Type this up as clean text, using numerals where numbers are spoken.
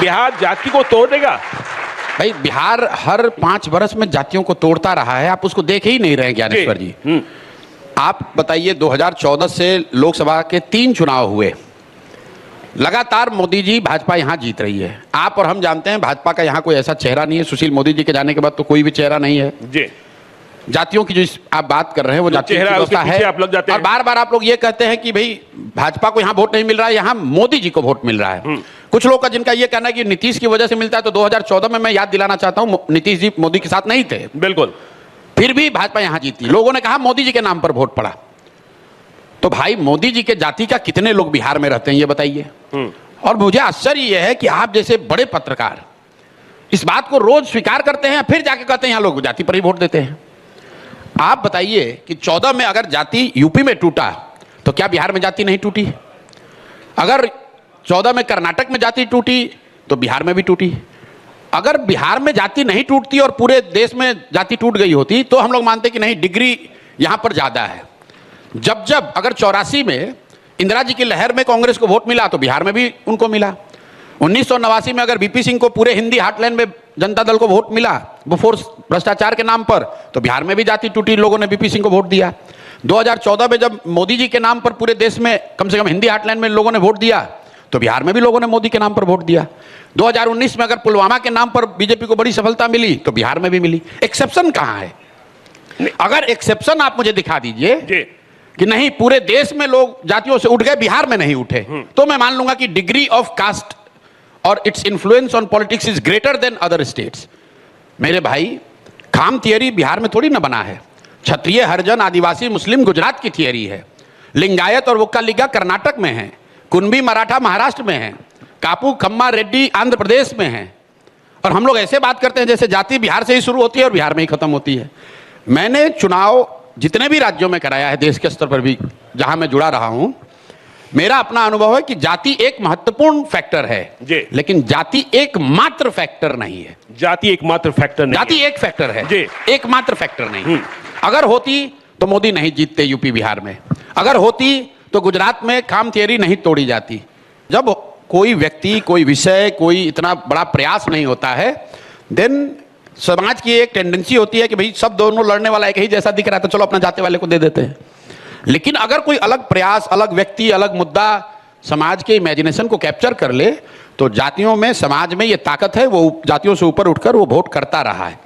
बिहार जाति को तोड़ देगा? भाई बिहार हर 5 वर्ष में जातियों को तोड़ता रहा है, आप उसको देख ही नहीं रहे ज्ञानेश्वर जी। आप बताइए 2014 से लोकसभा के 3 चुनाव हुए, लगातार मोदी जी भाजपा यहां जीत रही है। आप और हम जानते हैं भाजपा का यहां कोई ऐसा चेहरा नहीं है, सुशील मोदी जी के जाने के बाद तो कोई भी चेहरा नहीं है जी। जातियों की जो आप बात कर रहे हैं वो जातियों की व्यवस्था है। आप लग जाते हैं। और बार बार आप लोग ये कहते हैं कि भाई भाजपा को यहां वोट नहीं मिल रहा है, यहां मोदी जी को वोट मिल रहा है। कुछ लोग का जिनका ये कहना है कि नीतीश की वजह से मिलता है, तो 2014 में मैं याद दिलाना चाहता हूं नीतीश जी मोदी के साथ नहीं थे, बिल्कुल, फिर भी भाजपा यहां जीती। लोगों ने कहा मोदी जी के नाम पर वोट पड़ा। तो भाई मोदी जी के जाति का कितने लोग बिहार में रहते हैं ये बताइए। और मुझे आश्चर्य यह है कि आप जैसे बड़े पत्रकार इस बात को रोज स्वीकार करते हैं, फिर जाके कहते हैं यहां लोग जाति पर ही वोट देते हैं। आप बताइए कि 14 में अगर जाति यूपी में टूटा तो क्या बिहार में जाति नहीं टूटी? अगर 14 में कर्नाटक में जाति टूटी तो बिहार में भी टूटी। अगर बिहार में जाति नहीं टूटती और पूरे देश में जाति टूट गई होती तो हम लोग मानते कि नहीं डिग्री यहां पर ज्यादा है। जब अगर 84 में इंदिरा जी की लहर में कांग्रेस को वोट मिला तो बिहार में भी उनको मिला। 1989 में अगर बीपी सिंह को पूरे हिंदी हार्टलैंड में जनता दल को वोट मिला बिफोर भ्रष्टाचार के नाम पर, तो बिहार में भी जाति टूटी, लोगों ने बीपी सिंह को वोट दिया। 2014 में जब मोदी जी के नाम पर पूरे देश में कम से कम हिंदी हार्टलैंड में लोगों ने वोट दिया तो बिहार में भी लोगों ने मोदी के नाम पर वोट दिया। 2019 में अगर पुलवामा के नाम पर बीजेपी को बड़ी सफलता मिली तो बिहार में भी मिली। एक्सेप्शन कहां है? अगर एक्सेप्शन आप मुझे दिखा दीजिए कि नहीं पूरे देश में लोग जातियों से उठ गए, बिहार में नहीं उठे, तो मैं मान लूंगा कि डिग्री ऑफ कास्ट और its influence on politics is greater than other states. मेरे भाई खाम थियरी बिहार में थोड़ी ना बना है। क्षत्रिय, हरिजन, आदिवासी, मुस्लिम गुजरात की थियरी है। लिंगायत और वोक्कालिगा कर्नाटक में है। कुनबी मराठा महाराष्ट्र में है। कापू, खम्मा, रेड्डी आंध्र प्रदेश में है। और हम लोग ऐसे बात करते हैं जैसे जाति बिहार से ही शुरू होती है और बिहार में ही खत्म होती है। मैंने चुनाव जितने भी राज्यों में कराया है देश के स्तर पर भी जहां मैं जुड़ा रहा हूं, मेरा अपना अनुभव है कि जाति एक महत्वपूर्ण फैक्टर है, लेकिन जाति एकमात्र फैक्टर नहीं है। जाति एकमात्र फैक्टर नहीं, जाति एक फैक्टर है, एकमात्र फैक्टर नहीं। अगर होती तो मोदी नहीं जीतते यूपी बिहार में। अगर होती तो गुजरात में खाम थियरी नहीं तोड़ी जाती। जब कोई व्यक्ति, कोई विषय, कोई इतना बड़ा प्रयास नहीं होता है, देन समाज की एक टेंडेंसी होती है कि भाई सब दोनों लड़ने वाला एक ही जैसा दिख रहा है तो चलो अपना जाति वाले को दे देते हैं। लेकिन अगर कोई अलग प्रयास, अलग व्यक्ति, अलग मुद्दा समाज के इमेजिनेशन को कैप्चर कर ले तो जातियों में, समाज में ये ताकत है, वो जातियों से ऊपर उठकर वो वोट करता रहा है।